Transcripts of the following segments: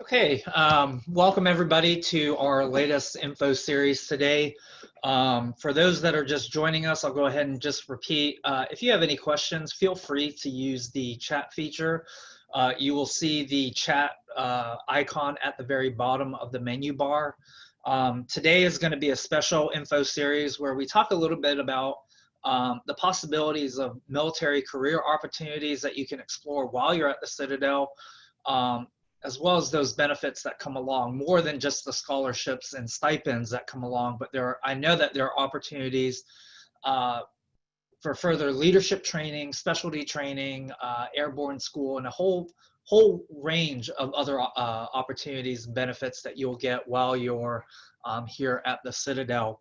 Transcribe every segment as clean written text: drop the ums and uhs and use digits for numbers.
Okay, welcome everybody to our latest info series today. For those that are just joining us, I'll go ahead and just repeat. If you have any questions, feel free to use the chat feature. You will see the chat icon at the very bottom of the menu bar. Today is going to be a special info series where we talk a little bit about the possibilities of military career opportunities that you can explore while you're at the Citadel. As well as those benefits that come along, more than just the scholarships and stipends that come along, but I know that there are opportunities for further leadership training, specialty training, airborne school, and a whole range of other opportunities and benefits that you'll get while you're here at the Citadel.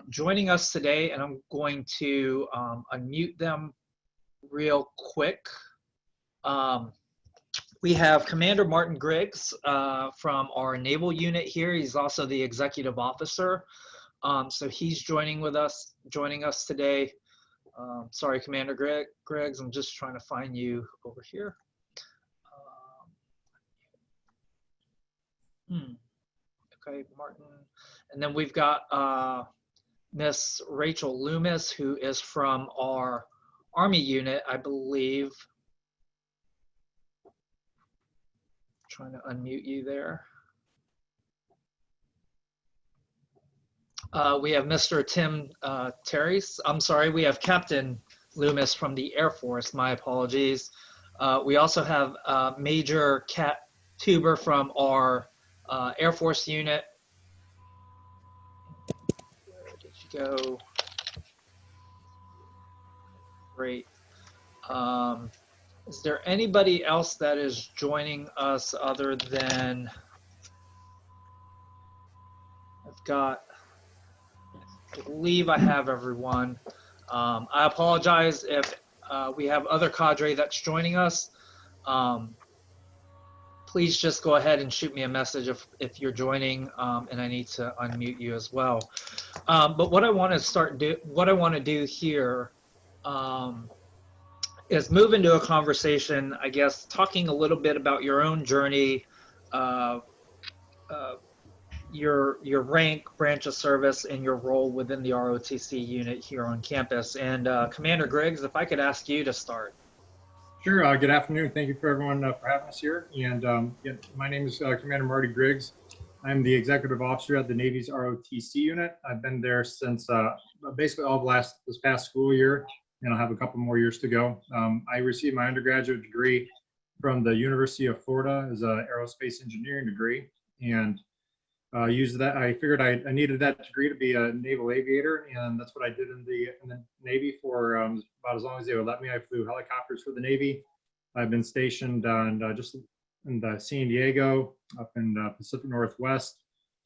Joining us today, and I'm going to unmute them real quick. We have Commander Martin Griggs from our naval unit here. He's also the executive officer. So he's joining us today. Sorry, Commander Griggs, I'm just trying to find you over here. Okay, Martin. And then we've got Miss Rachel Loomis, who is from our Army unit, I believe. Trying to unmute you there. We have Mr. Tim Terese. I'm sorry, we have Captain Loomis from the Air Force. My apologies. We also have Major Capt Thurber from our Air Force unit. Where did you go? Great. Is there anybody else that is joining us other than I believe I have everyone. I apologize if we have other cadre that's joining us. Please just go ahead and shoot me a message if you're joining and I need to unmute you as well. But what I want to do here is move into a conversation, I guess, talking a little bit about your own journey, your rank, branch of service, and your role within the ROTC unit here on campus. And Commander Griggs, if I could ask you to start. Sure. Good afternoon. Thank you for everyone for having us here. And my name is Commander Marty Griggs. I'm the executive officer at the Navy's ROTC unit. I've been there since basically all of this past school year, and I'll have a couple more years to go. I received my undergraduate degree from the University of Florida as an aerospace engineering degree, and used that. I figured I needed that degree to be a naval aviator, and that's what I did in the Navy for about as long as they would let me. I flew helicopters for the Navy. I've been stationed on just in San Diego, up in the Pacific Northwest,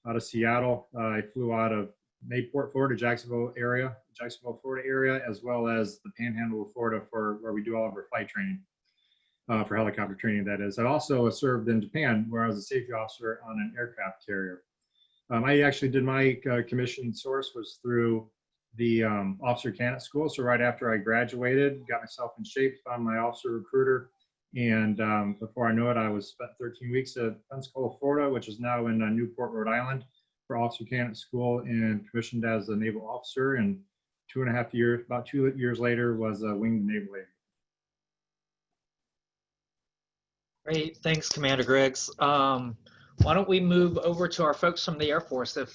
out of Seattle. I flew out of Mayport, Florida, Jacksonville, Florida area, as well as the Panhandle of Florida for where we do all of our flight training, for helicopter training, that is. I also served in Japan, where I was a safety officer on an aircraft carrier. I actually did my commission source was through the officer candidate school. So right after I graduated, got myself in shape, found my officer recruiter, and before I know it, I was spent 13 weeks at Pensacola, Florida, which is now in Newport, Rhode Island, for officer candidate school, and commissioned as a naval officer. And about 2 years later, was a winged naval aviator. Great, thanks, Commander Griggs. Why don't we move over to our folks from the Air Force? If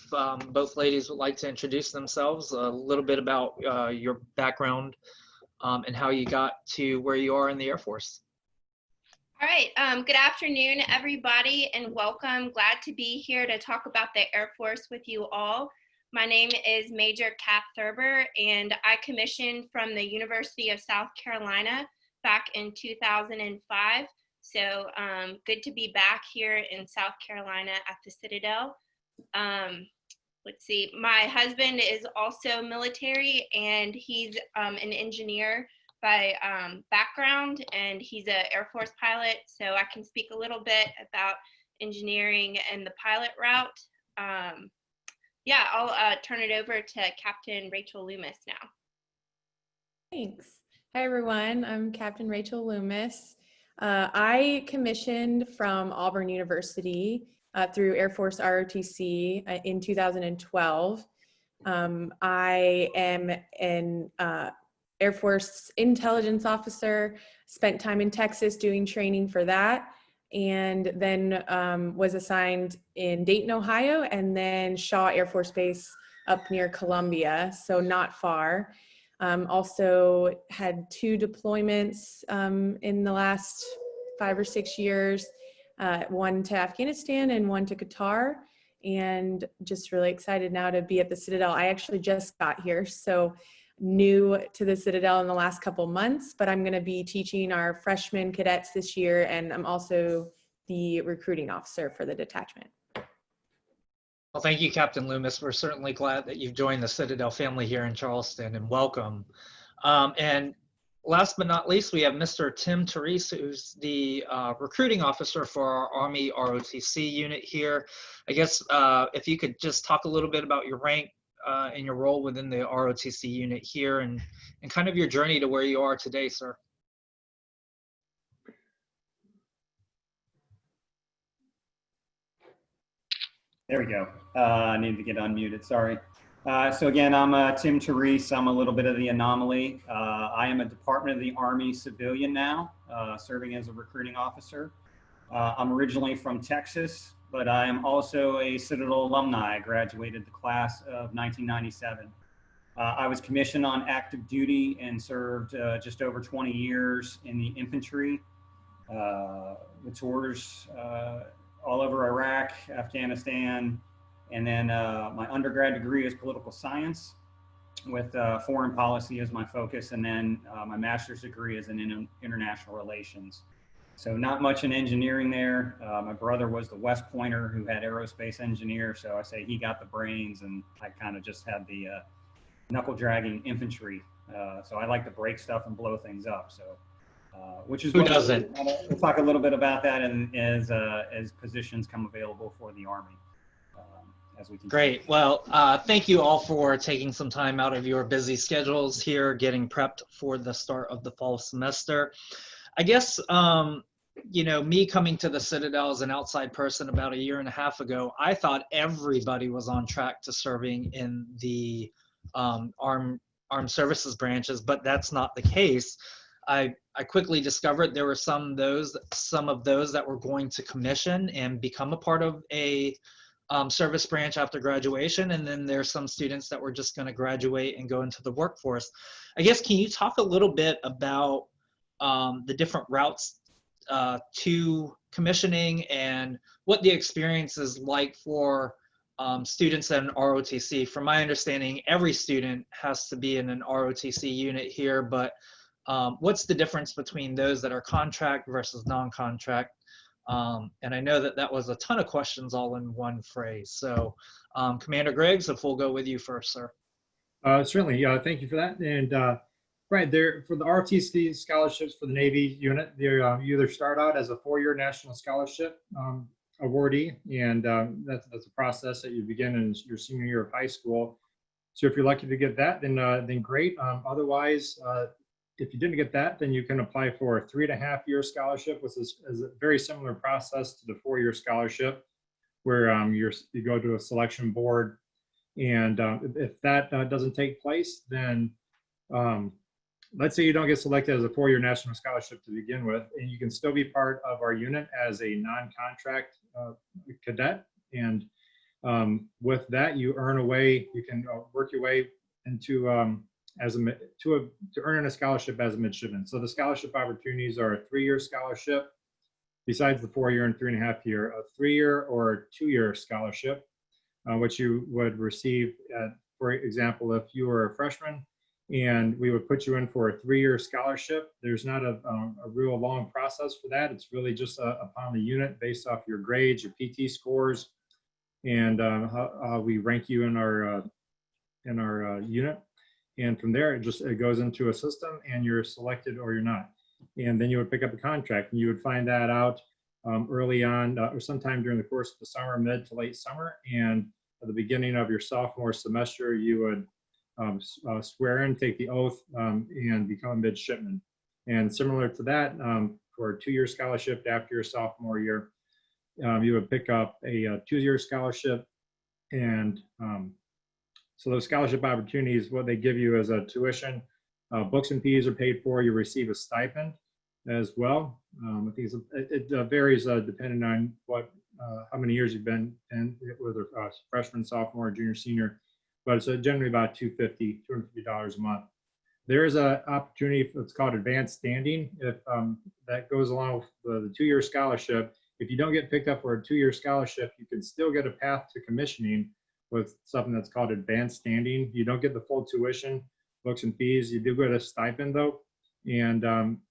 both ladies would like to introduce themselves, a little bit about your background and how you got to where you are in the Air Force. All right, good afternoon, everybody, and welcome. Glad to be here to talk about the Air Force with you all. My name is Major Capt Thurber, and I commissioned from the University of South Carolina back in 2005. So good to be back here in South Carolina at the Citadel. Let's see, my husband is also military, and he's an engineer by background, and he's an Air Force pilot. So I can speak a little bit about engineering and the pilot route. Yeah, I'll turn it over to Captain Rachel Loomis now. Thanks. Hi, everyone. I'm Captain Rachel Loomis. I commissioned from Auburn University through Air Force ROTC in 2012. I am an Air Force intelligence officer, spent time in Texas doing training for that, and then was assigned in Dayton, Ohio, and then Shaw Air Force Base up near Columbia, so not far. Also had 2 deployments in the last 5 or 6 years, one to Afghanistan and one to Qatar, and just really excited now to be at the Citadel. I actually just got here, so new to the Citadel in the last couple months, but I'm going to be teaching our freshman cadets this year, and I'm also the recruiting officer for the detachment. Well, thank you, Captain Loomis. We're certainly glad that you've joined the Citadel family here in Charleston, and welcome. And last but not least, we have Mr. Tim Terese, who's the recruiting officer for our Army ROTC unit here. I guess if you could just talk a little bit about your rank and your role within the ROTC unit here, and kind of your journey to where you are today, sir. There we go. I needed to get unmuted, sorry. So again, I'm Tim Terese. I'm a little bit of the anomaly. I am a Department of the Army civilian now, serving as a recruiting officer. I'm originally from Texas, but I am also a Citadel alumni. I graduated the class of 1997. I was commissioned on active duty and served just over 20 years in the infantry, with tours all over Iraq, Afghanistan, and then my undergrad degree is political science with foreign policy as my focus, and then my master's degree is in international relations. So not much in engineering there. My brother was the West Pointer who had aerospace engineer, so I say he got the brains, and I kind of just had the knuckle dragging infantry. So I like to break stuff and blow things up. So. Which is Who doesn't? We'll talk a little bit about that, and as positions come available for the Army. As we continue. Great. Well, thank you all for taking some time out of your busy schedules here, getting prepped for the start of the fall semester. I guess, you know, me coming to the Citadel as an outside person about 1.5 years ago, I thought everybody was on track to serving in the armed services branches, but that's not the case. I quickly discovered there were some of those that were going to commission and become a part of a service branch after graduation, and then there's some students that were just going to graduate and go into the workforce. I guess, can you talk a little bit about the different routes to commissioning and what the experience is like for students at an ROTC? From my understanding, every student has to be in an ROTC unit here, but what's the difference between those that are contract versus non-contract? And I know that that was a ton of questions all in one phrase. So Commander Griggs, if we'll go with you first, sir. Certainly, thank you for that. And right there, for the ROTC scholarships for the Navy unit, you either start out as a 4-year national scholarship awardee, and that's a process that you begin in your senior year of high school. So if you're lucky to get that, then great. Otherwise, if you didn't get that, then you can apply for a 3.5-year scholarship, which is a very similar process to the 4-year scholarship, where you go to a selection board, and if that doesn't take place, then let's say you don't get selected as a 4-year national scholarship to begin with, and you can still be part of our unit as a non-contract cadet, and with that you earn a way, you can work your way into to earn a scholarship as a midshipman. So the scholarship opportunities are a 3-year scholarship, besides the 4-year and 3.5-year, a 3-year or a 2-year scholarship, which you would receive, for example, if you were a freshman and we would put you in for a 3-year scholarship. There's not a real long process for that. It's really just upon the unit based off your grades, your PT scores, and how we rank you in our unit. And from there, it goes into a system, and you're selected or you're not. And then you would pick up a contract, and you would find that out early on, or sometime during the course of the summer, mid to late summer. And at the beginning of your sophomore semester, you would swear in, take the oath, and become a midshipman. And similar to that, for a 2-year scholarship after your sophomore year. You would pick up a 2-year scholarship, and so those scholarship opportunities, what they give you is a tuition, books and fees are paid for. You receive a stipend as well. I think it varies depending on how many years you've been in, whether freshman, sophomore, junior, senior, but it's generally about $250 a month. There is an opportunity that's called advanced standing. If that goes along with the 2-year scholarship, if you don't get picked up for a 2-year scholarship, you can still get a path to commissioning with something that's called advanced standing. You don't get the full tuition, books and fees. You do get a stipend though. And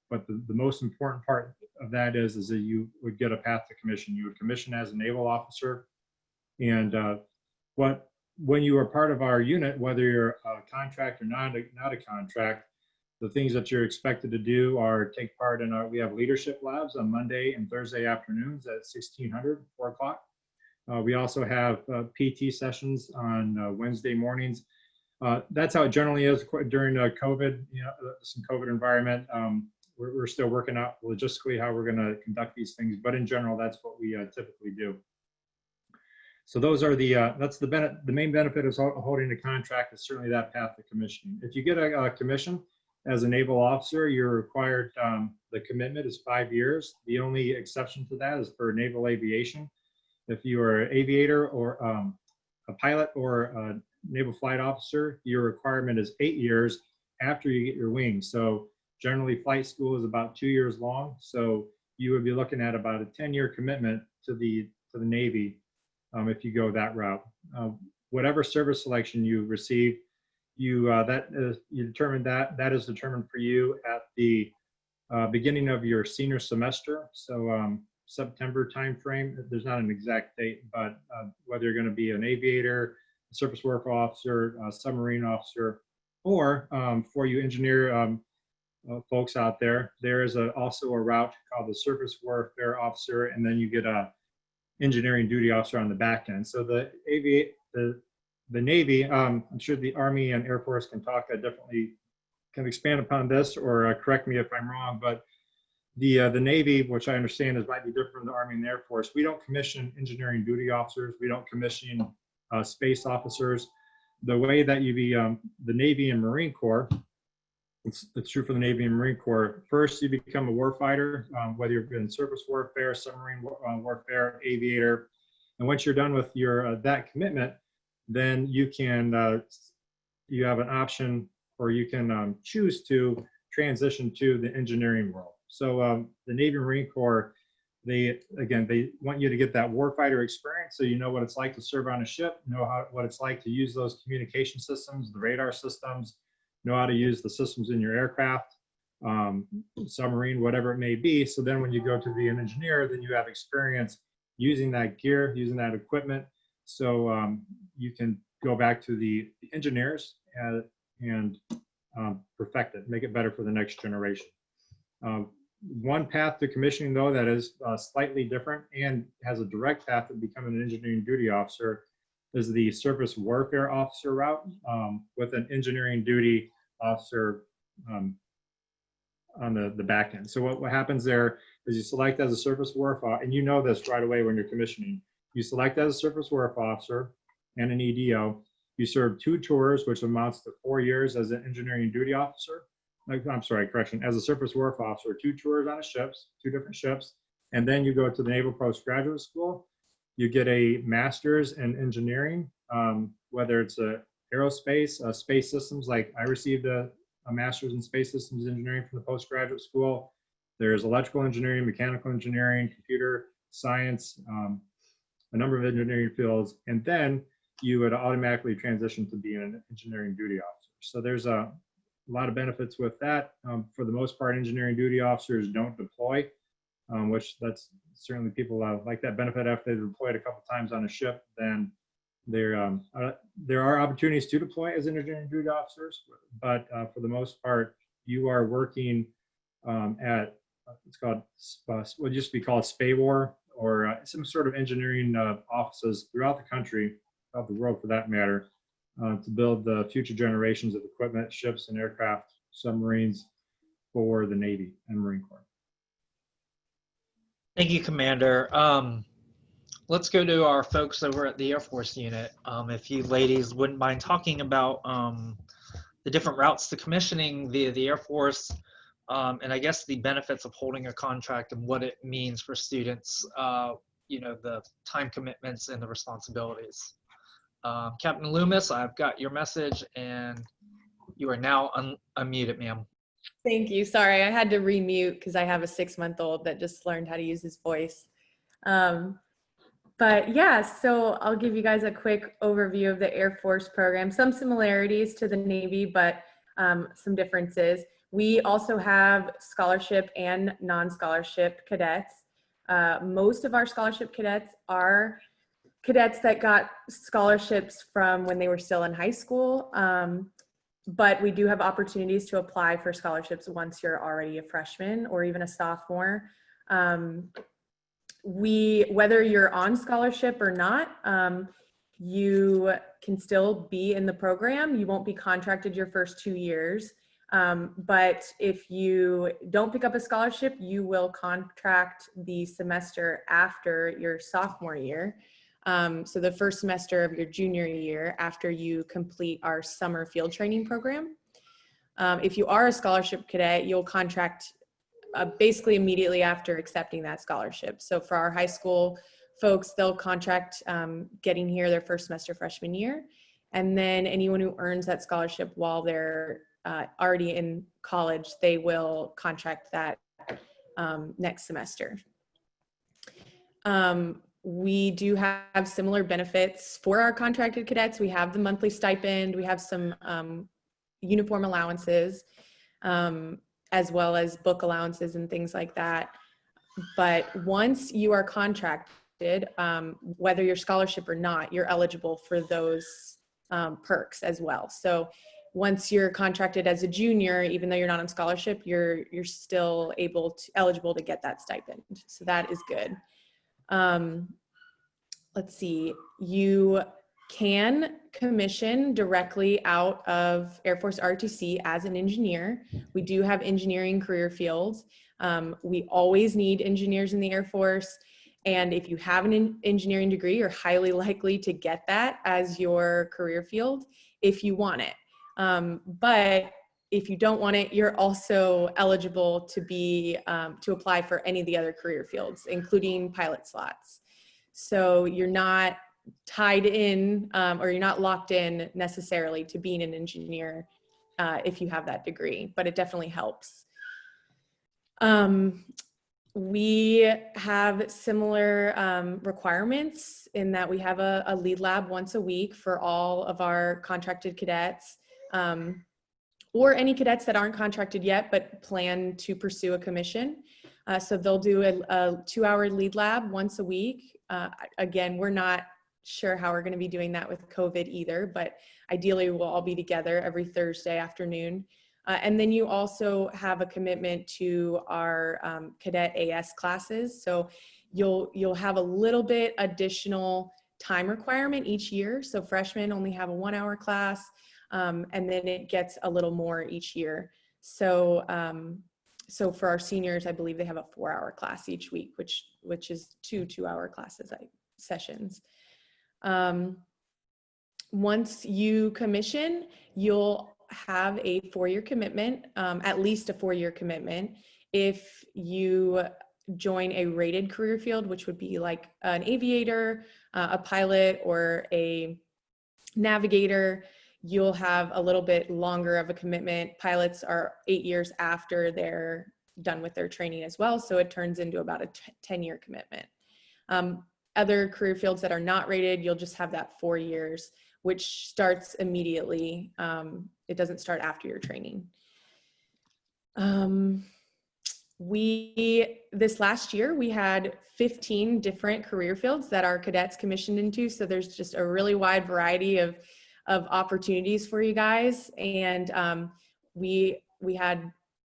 but the most important part of that is that you would get a path to commission. You would commission as a naval officer. And when you are part of our unit, whether you're a contract or not a contract, the things that you're expected to do are take part in we have leadership labs on Monday and Thursday afternoons at 1600, 4 o'clock. We also have PT sessions on Wednesday mornings. That's how it generally is during COVID, some COVID environment. We're still working out logistically how we're going to conduct these things, but in general, that's what we typically do. So those are that's the main benefit of holding a contract is certainly that path to commissioning. If you get a commission as a naval officer, you're required, the commitment is 5 years. The only exception to that is for naval aviation. If you are an aviator or a pilot or a naval flight officer, your requirement is 8 years after you get your wings. So generally flight school is about 2 years long. So you would be looking at about a 10-year commitment to the Navy if you go that route. Whatever service selection you receive, you determine that is determined for you at the beginning of your senior semester. So September timeframe. There's not an exact date, but whether you're going to be an aviator, a surface warfare officer, a submarine officer, or for you engineer folks out there, there is also a route called the surface warfare officer, and then you get a engineering duty officer on the back end. So the Navy, I'm sure the Army and Air Force can talk differently, can expand upon this or correct me if I'm wrong, but the Navy, which I understand might be different from the Army and the Air Force, we don't commission engineering duty officers. We don't commission space officers. The way that the Navy and Marine Corps, it's true for the Navy and Marine Corps. First, you become a warfighter, whether you're in surface warfare, submarine warfare, aviator. And once you're done with your that commitment, then you can you have an option, or you can choose to transition to the engineering world. So the Navy and Marine Corps, they want you to get that warfighter experience, so you know what it's like to serve on a ship, what it's like to use those communication systems, the radar systems, know how to use the systems in your aircraft, submarine, whatever it may be. So then when you go to be an engineer, then you have experience using that gear, using that equipment. So you can go back to the engineers and perfect it, make it better for the next generation. One path to commissioning, though, that is slightly different and has a direct path to becoming an engineering duty officer is the surface warfare officer route with an engineering duty officer on the back end. So what happens there is you select as a surface warfare, and you know this right away when you're commissioning. You select as a surface warfare officer and an EDO. You serve 2 tours, which amounts to 4 years as an engineering duty officer. I'm sorry, correction, as a surface warfare officer, 2 tours on 2 different ships, and then you go to the Naval Postgraduate School. You get a master's in engineering, whether it's aerospace, space systems, like I received a master's in space systems engineering from the postgraduate school. There's electrical engineering, mechanical engineering, computer science, a number of engineering fields, and then you would automatically transition to being an engineering duty officer. So there's a lot of benefits with that. For the most part, engineering duty officers don't deploy, which that's certainly people like that benefit after they've deployed a couple times on a ship. Then there are opportunities to deploy as engineering duty officers, but for the most part, you are working at it's called what used to be called SPAWAR, or some sort of engineering offices throughout the country, throughout the world for that matter, to build the future generations of equipment, ships and aircraft, submarines for the Navy and Marine Corps. Thank you, Commander. Let's go to our folks over at the Air Force unit. If you ladies wouldn't mind talking about the different routes to commissioning via the Air Force, and I guess the benefits of holding a contract and what it means for students, the time commitments and the responsibilities. Captain Loomis, I've got your message and you are now unmuted, ma'am. Thank you. Sorry, I had to remute because I have a 6-month-old that just learned how to use his voice. But yeah, so I'll give you guys a quick overview of the Air Force program. Some similarities to the Navy, but some differences. We also have scholarship and non-scholarship cadets. Most of our scholarship cadets are cadets that got scholarships from when they were still in high school. But we do have opportunities to apply for scholarships once you're already a freshman or even a sophomore. Whether you're on scholarship or not, you can still be in the program. You won't be contracted your first 2 years. But if you don't pick up a scholarship, you will contract the semester after your sophomore year. So the first semester of your junior year after you complete our summer field training program. If you are a scholarship cadet, you'll contract basically immediately after accepting that scholarship. So for our high school folks, they'll contract getting here their first semester freshman year. And then anyone who earns that scholarship while they're already in college, they will contract that next semester. We do have similar benefits for our contracted cadets. We have the monthly stipend, we have some uniform allowances, as well as book allowances and things like that. But once you are contracted, whether you're scholarship or not, you're eligible for those perks as well. So once you're contracted as a junior, even though you're not on scholarship, you're still eligible to get that stipend. So that is good. Let's see, you can commission directly out of Air Force ROTC as an engineer. We do have engineering career fields. We always need engineers in the Air Force. And if you have an engineering degree, you're highly likely to get that as your career field if you want it. But if you don't want it, you're also eligible to apply for any of the other career fields, including pilot slots. So you're not tied in or you're not locked in necessarily to being an engineer if you have that degree, but it definitely helps. We have similar requirements in that we have a lead lab once a week for all of our contracted cadets, or any cadets that aren't contracted yet but plan to pursue a commission. So they'll do a 2-hour lead lab once a week. Again, we're not sure how we're going to be doing that with COVID either, but ideally we'll all be together every Thursday afternoon. And then you also have a commitment to our cadet AS classes. So you'll have a little bit additional time requirement each year. So freshmen only have a 1-hour class, and then it gets a little more each year. So so for our seniors, I believe they have a 4-hour class each week, which is 2 2-hour sessions. Once you commission, you'll have a 4-year commitment, at least a 4-year commitment. If you join a rated career field, which would be like an aviator, a pilot, or a navigator, you'll have a little bit longer of a commitment. Pilots are 8 years after they're done with their training as well, so it turns into about a 10-year commitment. Other career fields that are not rated, you'll just have that 4 years, which starts immediately. It doesn't start after your training. This last year, we had 15 different career fields that our cadets commissioned into, so there's just a really wide variety of opportunities for you guys. And we had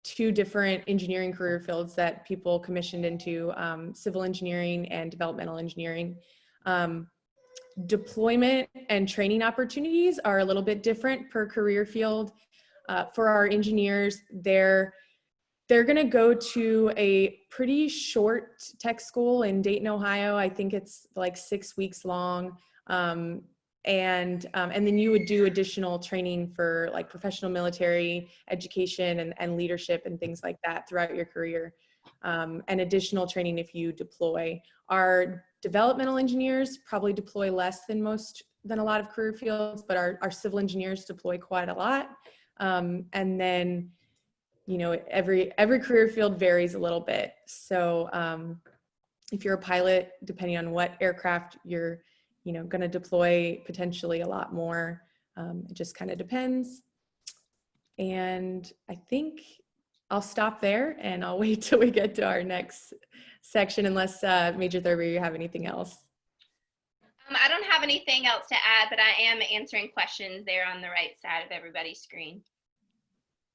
2 different engineering career fields that people commissioned into, civil engineering and developmental engineering. Deployment and training opportunities are a little bit different per career field. For our engineers, They're going to go to a pretty short tech school in Dayton, Ohio. I think it's like 6 weeks long. And then you would do additional training for like professional military education and leadership and things like that throughout your career. And additional training if you deploy. Our developmental engineers probably deploy less than a lot of career fields, but our civil engineers deploy quite a lot. And then, you know, every career field varies a little bit. So if you're a pilot, depending on what aircraft you're, you know, going to deploy, potentially a lot more. It just kind of depends. And I think I'll stop there and I'll wait till we get to our next section, unless Major Thurber, you have anything else. I don't have anything else to add, but I am answering questions there on the right side of everybody's screen.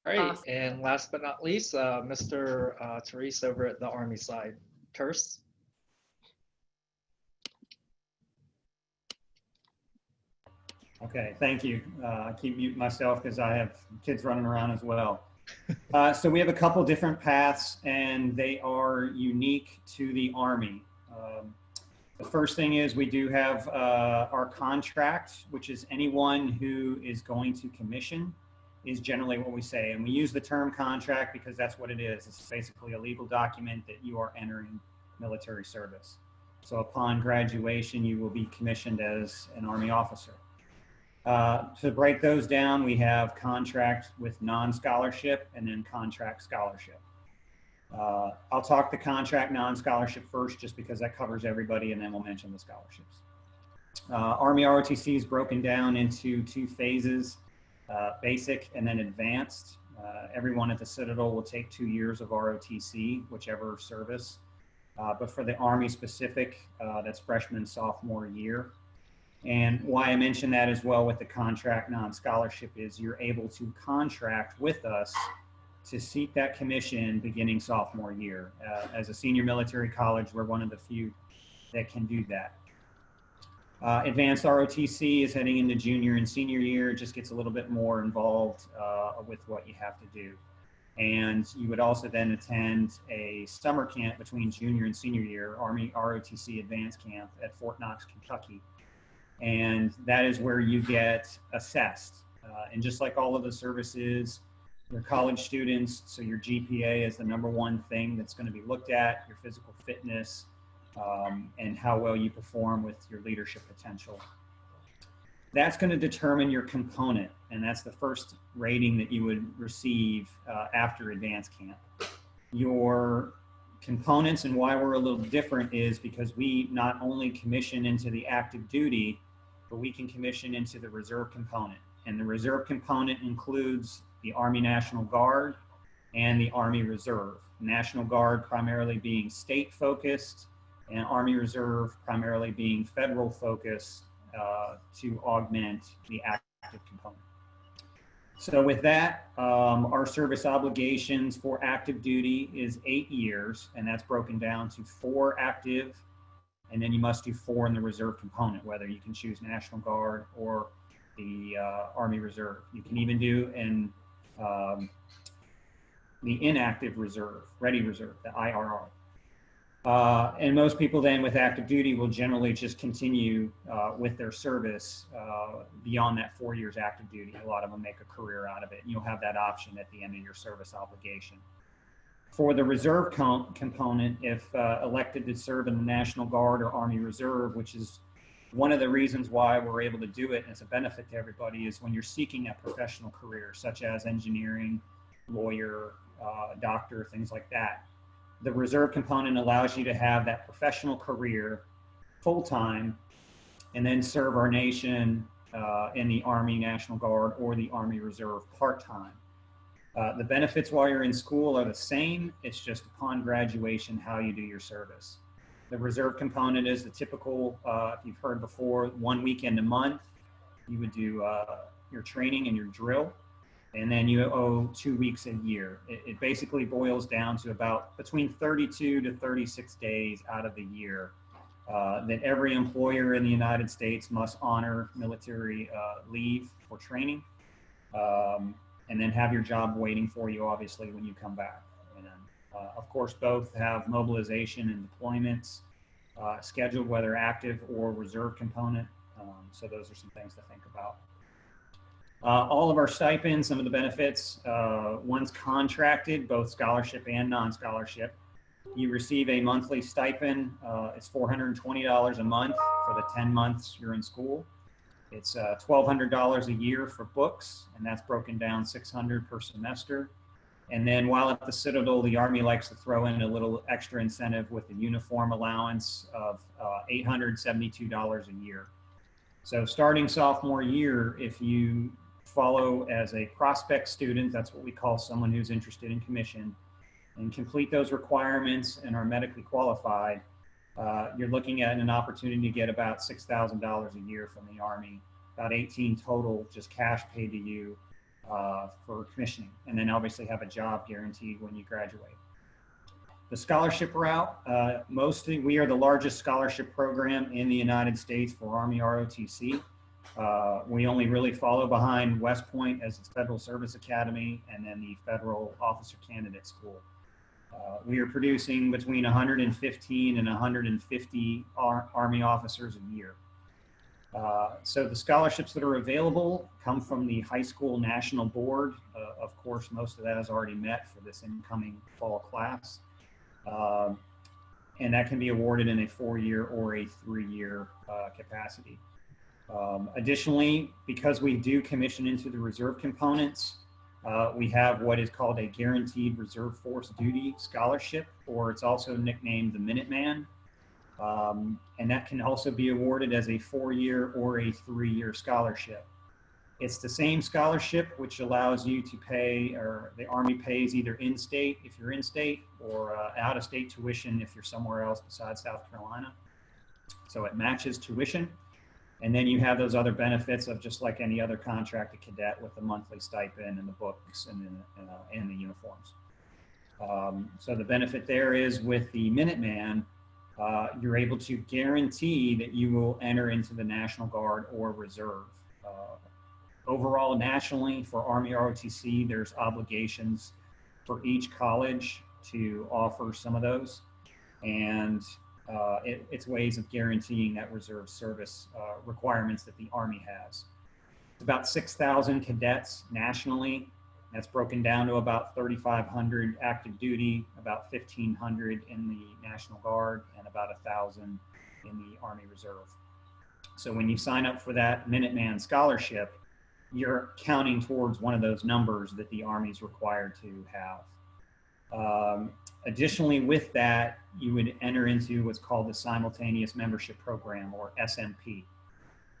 Great. Awesome. And last but not least, Mr. Terese over at the Army side. Terese? Okay, thank you. I keep muting myself because I have kids running around as well. So we have a couple different paths, and they are unique to the Army. The first thing is we do have our contract, which is anyone who is going to commission is generally what we say. And we use the term contract because that's what it is. It's basically a legal document that you are entering military service. So upon graduation, you will be commissioned as an Army officer. To break those down, we have contract with non-scholarship and then contract scholarship. I'll talk the contract non-scholarship first, just because that covers everybody, and then we'll mention the scholarships. Army ROTC is broken down into 2 phases, basic and then advanced. Everyone at the Citadel will take 2 years of ROTC, whichever service. But for the Army specific, that's freshman, sophomore year. And why I mention that as well with the contract non-scholarship is you're able to contract with us to seek that commission beginning sophomore year. As a senior military college, we're one of the few that can do that. Advanced ROTC is heading into junior and senior year. It just gets a little bit more involved with what you have to do. And you would also then attend a summer camp between junior and senior year, Army ROTC Advanced Camp at Fort Knox, Kentucky. And that is where you get assessed. And just like all of the services, your college students, so your GPA is the #1 thing that's going to be looked at, your physical fitness, and how well you perform with your leadership potential. That's going to determine your component, and that's the first rating that you would receive after advanced camp. Your components and why we're a little different is because we not only commission into the active duty, but we can commission into the reserve component. And the reserve component includes the Army National Guard and the Army Reserve. National Guard primarily being state focused, and Army Reserve primarily being federal focused to augment the active component. So with that, our service obligations for active duty is 8 years, and that's broken down to 4 active, and then you must do 4 in the reserve component, whether you can choose National Guard or the Army Reserve. You can even do in the inactive reserve, ready reserve, the IRR. And most people then with active duty will generally just continue with their service beyond that 4 years active duty. A lot of them make a career out of it. And you'll have that option at the end of your service obligation. For the reserve component, if elected to serve in the National Guard or Army Reserve, which is one of the reasons why we're able to do it, and it's a benefit to everybody, is when you're seeking a professional career, such as engineering, lawyer, doctor, things like that. The reserve component allows you to have that professional career full-time and then serve our nation in the Army National Guard or the Army Reserve part-time. The benefits while you're in school are the same. It's just upon graduation how you do your service. The reserve component is the typical, if you've heard before, 1 weekend a month. You would do your training and your drill, and then you owe 2 weeks a year. It basically boils down to about between 32 to 36 days out of the year that every employer in the United States must honor military leave for training, and then have your job waiting for you, obviously, when you come back. And, Of course, both have mobilization and deployments scheduled, whether active or reserve component. So those are some things to think about. All of our stipends, some of the benefits, one's contracted, both scholarship and non-scholarship. You receive a monthly stipend. It's $420 a month for the 10 months you're in school. It's $1,200 a year for books, and that's broken down $600 per semester. And then while at the Citadel, the Army likes to throw in a little extra incentive with the uniform allowance of $872 a year. So starting sophomore year, if you follow as a prospect student, that's what we call someone who's interested in commission, and complete those requirements and are medically qualified, you're looking at an opportunity to get about $6,000 a year from the Army, about 18 total just cash paid to you for commissioning, and then obviously have a job guaranteed when you graduate. The scholarship route, mostly we are the largest scholarship program in the United States for Army ROTC. We only really follow behind West Point as its Federal Service Academy, and then the Federal Officer Candidate School. We are producing between 115 and 150 Army officers a year. So the scholarships that are available come from the high school national board. Of course, most of that is already met for this incoming fall class. And that can be awarded in a 4-year or a 3-year capacity. Additionally, because we do commission into the reserve components, we have what is called a guaranteed reserve force duty scholarship, or it's also nicknamed the Minuteman. And that can also be awarded as a 4-year or a 3-year scholarship. It's the same scholarship which allows you to pay, or the Army pays either in-state if you're in-state, or out-of-state tuition if you're somewhere else besides South Carolina. So it matches tuition. And then you have those other benefits of just like any other contracted cadet with the monthly stipend and the books and the uniforms. So the benefit there is with the Minuteman, you're able to guarantee that you will enter into the National Guard or Reserve. Overall, nationally for Army ROTC, there's obligations for each college to offer some of those. And it's ways of guaranteeing that reserve service requirements that the Army has. It's about 6,000 cadets nationally. That's broken down to about 3,500 active duty, about 1,500 in the National Guard, and about 1,000 in the Army Reserve. So when you sign up for that Minuteman scholarship, you're counting towards one of those numbers that the Army is required to have. Additionally, with that, you would enter into what's called the Simultaneous Membership Program, or SMP.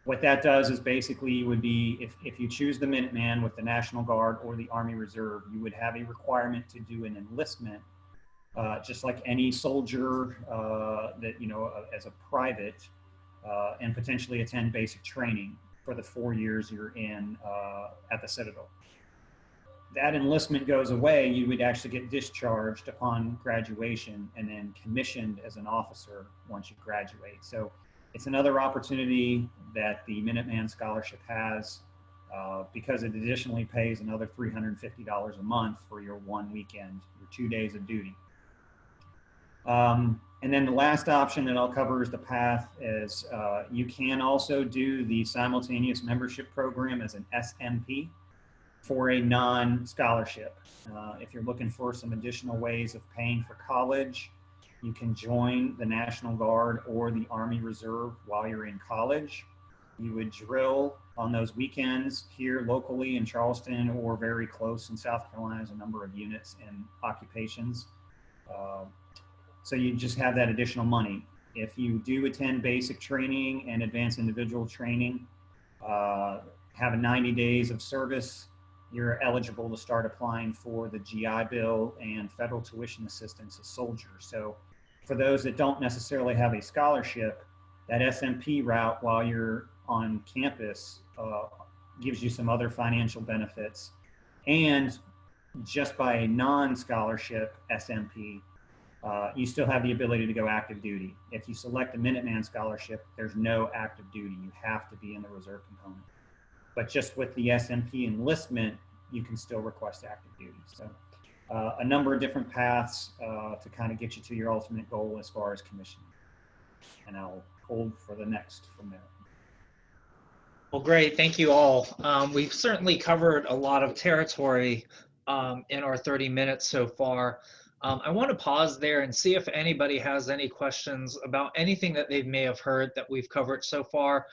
What that does is basically you would be, if you choose the Minuteman with the National Guard or the Army Reserve, you would have a requirement to do an enlistment, just like any soldier that, you know, as a private, and potentially attend basic training for the 4 years you're in at the Citadel. That enlistment goes away, you would actually get discharged upon graduation and then commissioned as an officer once you graduate. So it's another opportunity that the Minuteman Scholarship has because it additionally pays another $350 a month for your 1 weekend, your 2 days of duty. And then the last option that I'll cover is the path is you can also do the Simultaneous Membership Program as an SMP for a non-scholarship. If you're looking for some additional ways of paying for college, you can join the National Guard or the Army Reserve while you're in college. You would drill on those weekends here locally in Charleston or very close in South Carolina. There's a number of units and occupations. So you just have that additional money. If you do attend basic training and advanced individual training, have a 90 days of service, you're eligible to start applying for the GI Bill and federal tuition assistance as soldiers. So for those that don't necessarily have a scholarship, that SMP route while you're on campus gives you some other financial benefits. And just by a non-scholarship SMP, you still have the ability to go active duty. If you select a Minuteman scholarship, there's no active duty. You have to be in the reserve component. But just with the SMP enlistment, you can still request active duty. So a number of different paths to kind of get you to your ultimate goal as far as commissioning. And I'll hold for the next from there. Well, great. Thank you all. We've certainly covered a lot of territory in our 30 minutes so far. I want to pause there and see if anybody has any questions about anything that they may have heard that we've covered so far.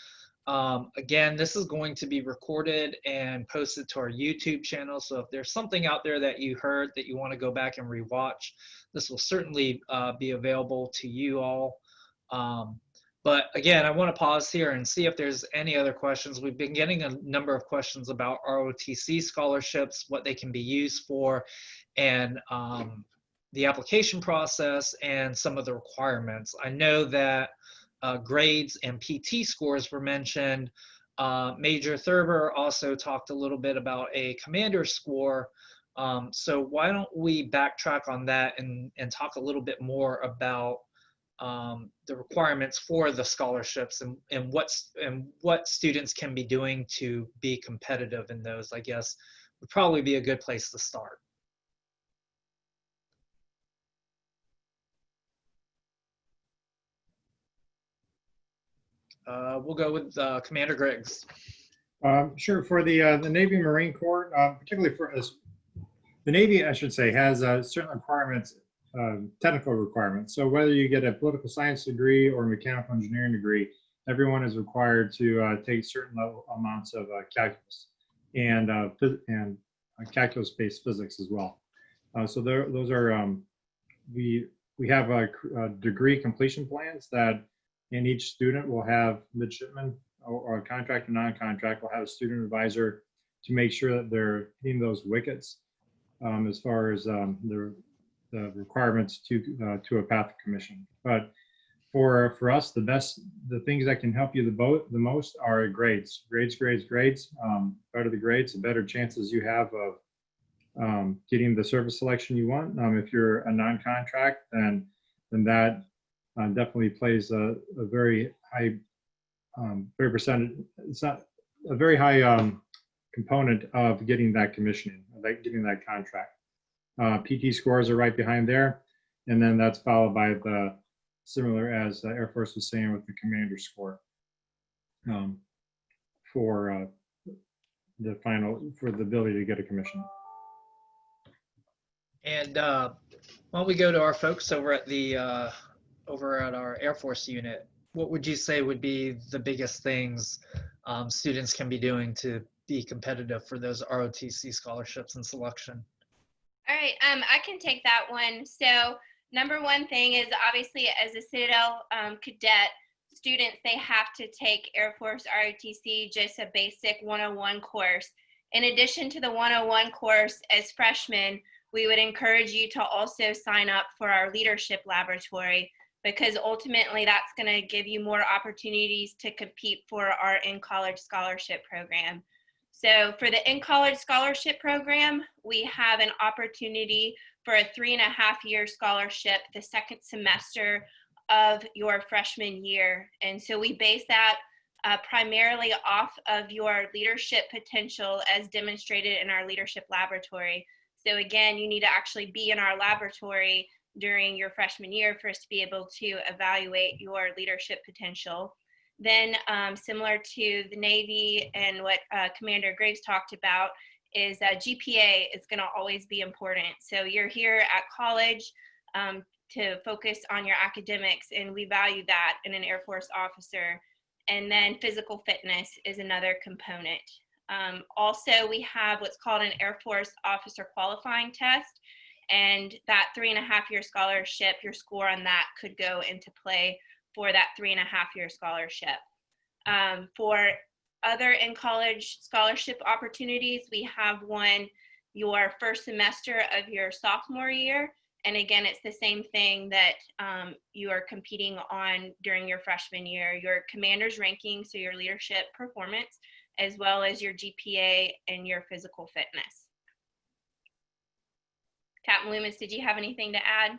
Again, this is going to be recorded and posted to our YouTube channel. So if there's something out there that you heard that you want to go back and rewatch, this will certainly be available to you all. But again, I want to pause here and see if there's any other questions. We've been getting a number of questions about ROTC scholarships, what they can be used for, and the application process and some of the requirements. I know that grades and PT scores were mentioned. Major Thurber also talked a little bit about a commander score. So why don't we backtrack on that and talk a little bit more about the requirements for the scholarships and what students can be doing to be competitive in those, I guess, would probably be a good place to start. We'll go with Commander Griggs. Sure. For the Navy Marine Corps, particularly for us, the Navy, I should say, has certain requirements, technical requirements. So whether you get a political science degree or a mechanical engineering degree, everyone is required to take certain level amounts of calculus and calculus-based physics as well. So those are we have degree completion plans that, and each student will have midshipman or contract or non-contract will have a student advisor to make sure that they're hitting those wickets as far as the requirements to a path to commission. But for us, the things that can help you the most are grades. Better the grades, the better chances you have of getting the service selection you want. If you're a non-contract, then that definitely plays a very high, very percentage. It's not a very high component of getting that commissioning, like getting that contract. PT scores are right behind there, and then that's followed by the similar as the Air Force was saying with the commander score for the ability to get a commission. And why don't we go to our folks over at the over at our Air Force unit? What would you say would be the biggest things students can be doing to be competitive for those ROTC scholarships and selection? All right, I can take that one. So number one thing is obviously as a Citadel cadet, students, they have to take Air Force ROTC, just a basic 101 course. In addition to the 101 course, as freshmen, we would encourage you to also sign up for our leadership laboratory, because ultimately that's going to give you more opportunities to compete for our in-college scholarship program. So for the in-college scholarship program, we have an opportunity for a 3.5-year scholarship the second semester of your freshman year. And so we base that primarily off of your leadership potential as demonstrated in our leadership laboratory. So again, you need to actually be in our laboratory during your freshman year for us to be able to evaluate your leadership potential. Then similar to the Navy and what Commander Griggs talked about is GPA is going to always be important. So you're here at college to focus on your academics, and we value that in an Air Force officer. And then physical fitness is another component. Also, we have what's called an Air Force officer qualifying test, and that 3.5-year scholarship, your score on that could go into play for that 3.5-year scholarship. For other in-college scholarship opportunities, we have one your first semester of your sophomore year. And again, it's the same thing that you are competing on during your freshman year, your commander's ranking, so your leadership performance, as well as your GPA and your physical fitness. Capt Loomis, did you have anything to add?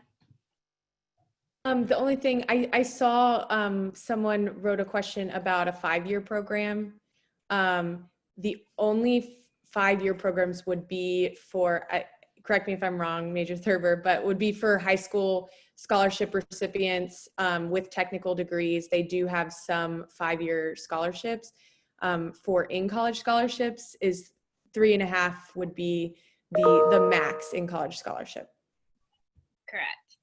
The only thing I saw someone wrote a question about a 5-year program. The only 5-year programs would be for correct me if I'm wrong, Major Thurber, but would be for high school scholarship recipients with technical degrees. They do have some 5-year scholarships. For in-college scholarships is 3.5 would be the max in college scholarship. Correct.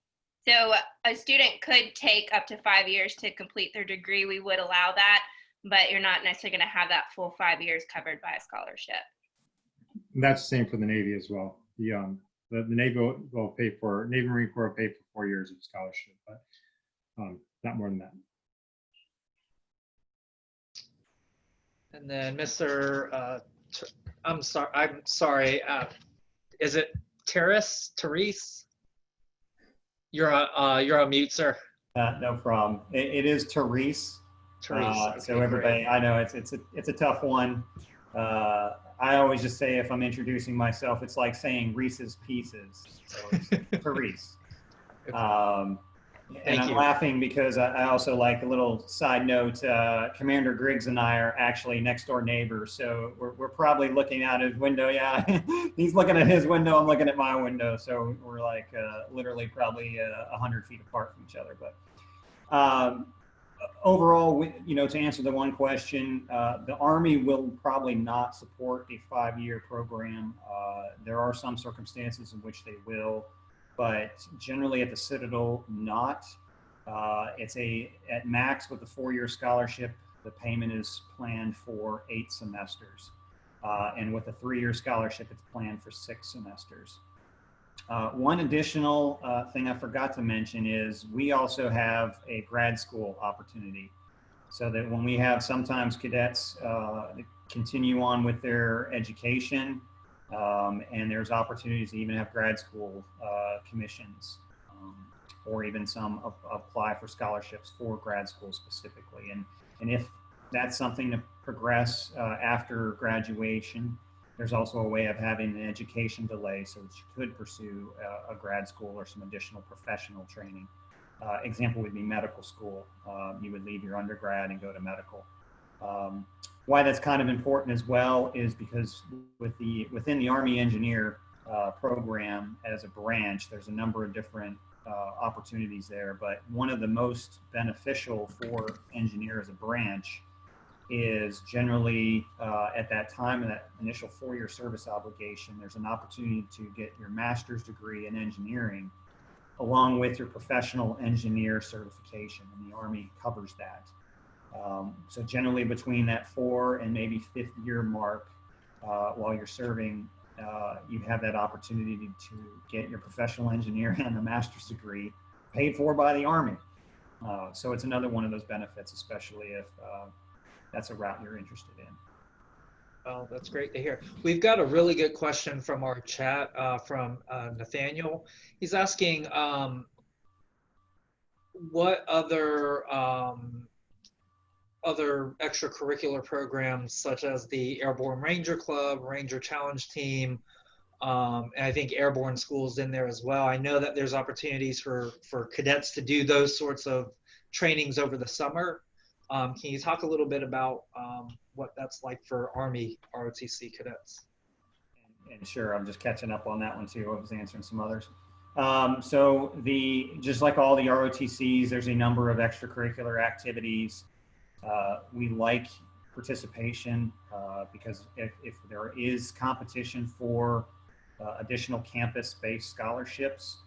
So a student could take up to 5 years to complete their degree. We would allow that, but you're not necessarily going to have that full 5 years covered by a scholarship. And that's the same for the Navy as well. The Navy will pay for, Navy Marine Corps will pay for 4 years of scholarship, but not more than that. And then Mr. I'm sorry. Is it Terese? You're on mute, sir. No problem. It is Terese. Terese. Okay, So everybody, great. I know it's a tough one. I always just say, if I'm introducing myself, it's like saying Reese's Pieces. So it's Terese. And I'm laughing because I also, like, a little side note, Commander Griggs and I are actually next door neighbors. So we're probably looking out his window. Yeah, he's looking at his window, I'm looking at my window. So we're like literally probably 100 feet apart from each other. But overall, to answer the one question, the Army will probably not support a 5-year program. There are some circumstances in which they will, but generally at the Citadel, not. It's at max with a 4-year scholarship, the payment is planned for 8 semesters. And with a 3-year scholarship, it's planned for 6 semesters. One additional thing I forgot to mention is we also have a grad school opportunity, so that when we have sometimes cadets continue on with their education, and there's opportunities to even have grad school commissions, or even some apply for scholarships for grad school specifically. And if that's something to progress after graduation, there's also a way of having an education delay so that you could pursue a grad school or some additional professional training. Example would be medical school. You would leave your undergrad and go to medical. Why that's kind of important as well is because within the Army Engineer program as a branch, there's a number of different opportunities there, but one of the most beneficial for engineer as a branch is generally at that time, in that initial 4-year service obligation, there's an opportunity to get your master's degree in engineering along with your professional engineer certification, and the Army covers that. So generally between that 4 and maybe 5th year mark, while you're serving, you have that opportunity to get your professional engineer and a master's degree paid for by the Army. So it's another one of those benefits, especially if that's a route you're interested in. Oh, that's great to hear. We've got a really good question from our chat from Nathaniel. He's asking what other extracurricular programs, such as the Airborne Ranger Club, Ranger Challenge Team, and I think Airborne School's in there as well. I know that there's opportunities for cadets to do those sorts of trainings over the summer. Can you talk a little bit about what that's like for Army ROTC cadets? And sure, I'm just catching up on that one too. I was answering some others. So just like all the ROTCs, there's a number of extracurricular activities. We like participation because if there is competition for additional campus-based scholarships,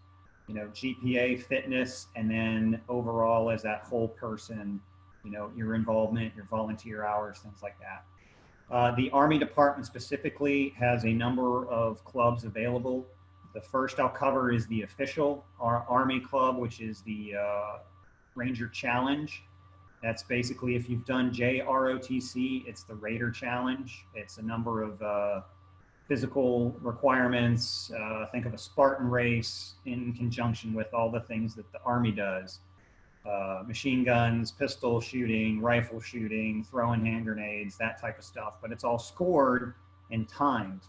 GPA, fitness, and then overall as that whole person, your involvement, your volunteer hours, things like that. The Army Department specifically has a number of clubs available. The first I'll cover is the official Army Club, which is the Ranger Challenge. That's basically, if you've done JROTC, it's the Raider Challenge. It's a number of physical requirements. Think of a Spartan race in conjunction with all the things that the Army does. Machine guns, pistol shooting, rifle shooting, throwing hand grenades, that type of stuff. But it's all scored and timed.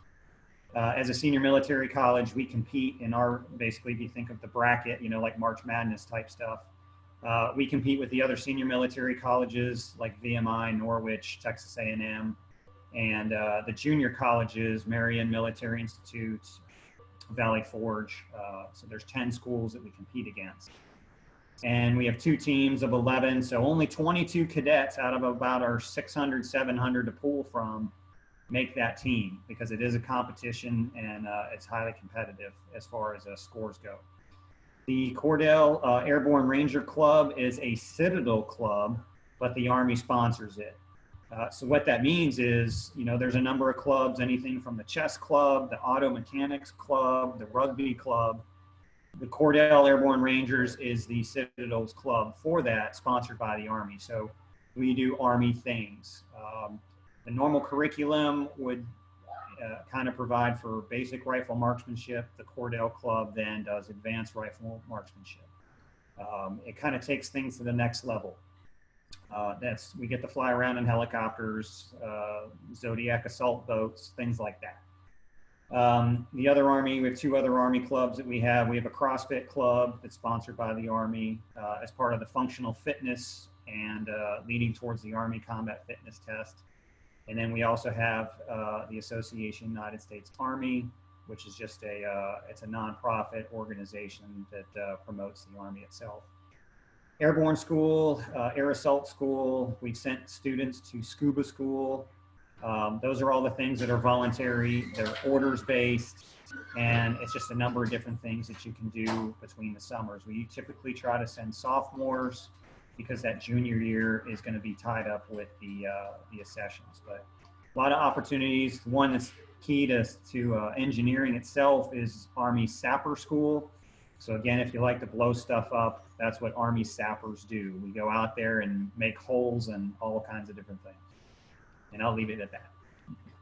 As a senior military college, we compete in basically, if you think of the bracket, like March Madness type stuff, we compete with the other senior military colleges like VMI, Norwich, Texas A&M, and the junior colleges, Marion Military Institute, Valley Forge. So there's 10 schools that we compete against. And we have 2 teams of 11, so only 22 cadets out of about our 600, 700 to pull from make that team, because it is a competition and it's highly competitive as far as scores go. The Cordell Airborne Ranger Club is a Citadel club, but the Army sponsors it. So what that means is, you know, there's a number of clubs, anything from the chess club, the auto mechanics club, the rugby club. The Cordell Airborne Rangers is the Citadel's club for that, sponsored by the Army. So we do Army things. The normal curriculum would kind of provide for basic rifle marksmanship. The Cordell Club then does advanced rifle marksmanship. It kind of takes things to the next level. We get to fly around in helicopters, Zodiac assault boats, things like that. The other Army, we have 2 other Army clubs that we have. We have a CrossFit club that's sponsored by the Army as part of the functional fitness and leading towards the Army combat fitness test. And then we also have the Association United States Army, which is just it's a nonprofit organization that promotes the Army itself. Airborne school, air assault school. We've sent students to scuba school. Those are all the things that are voluntary. They're orders based, and it's just a number of different things that you can do between the summers. We typically try to send sophomores, because that junior year is going to be tied up with the accessions. But a lot of opportunities. One that's key to engineering itself is Army Sapper School. So again, if you like to blow stuff up, that's what Army sappers do. We go out there and make holes and all kinds of different things. And I'll leave it at that.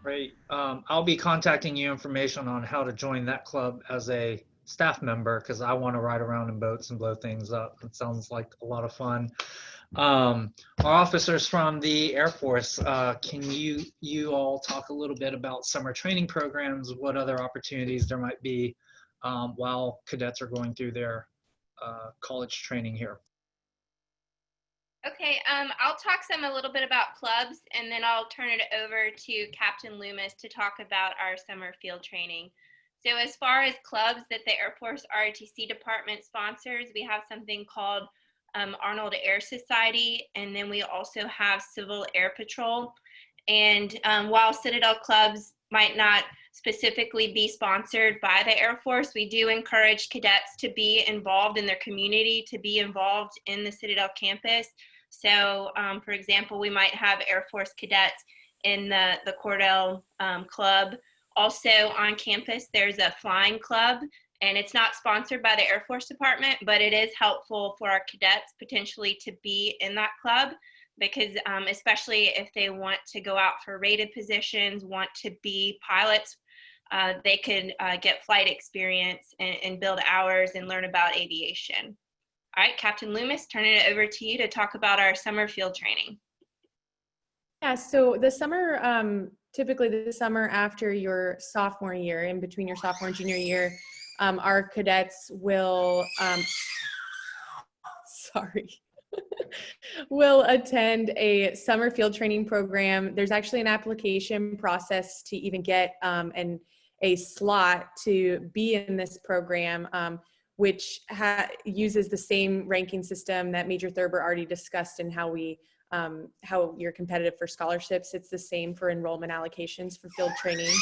Great. I'll be contacting you information on how to join that club as a staff member, because I want to ride around in boats and blow things up. It sounds like a lot of fun. Our officers from the Air Force, can you all talk a little bit about summer training programs, what other opportunities there might be while cadets are going through their college training here? Okay, I'll talk a little bit about clubs, and then I'll turn it over to Captain Loomis to talk about our summer field training. So as far as clubs that the Air Force ROTC department sponsors, we have something called Arnold Air Society, and then we also have Civil Air Patrol. And while Citadel clubs might not specifically be sponsored by the Air Force, we do encourage cadets to be involved in their community, to be involved in the Citadel campus. So for example, we might have Air Force cadets in the Cordell Club. Also on campus, there's a flying club, and it's not sponsored by the Air Force Department, but it is helpful for our cadets potentially to be in that club, because especially if they want to go out for rated positions, want to be pilots, they could get flight experience and build hours and learn about aviation. All right, Captain Loomis, turning it over to you to talk about our summer field training. Yeah, so the summer, typically the summer after your sophomore year, in between your sophomore and junior year, our cadets will, will attend a summer field training program. There's actually an application process to even get a slot to be in this program, which uses the same ranking system that Major Thurber already discussed, and how you're competitive for scholarships. It's the same for enrollment allocations for field training.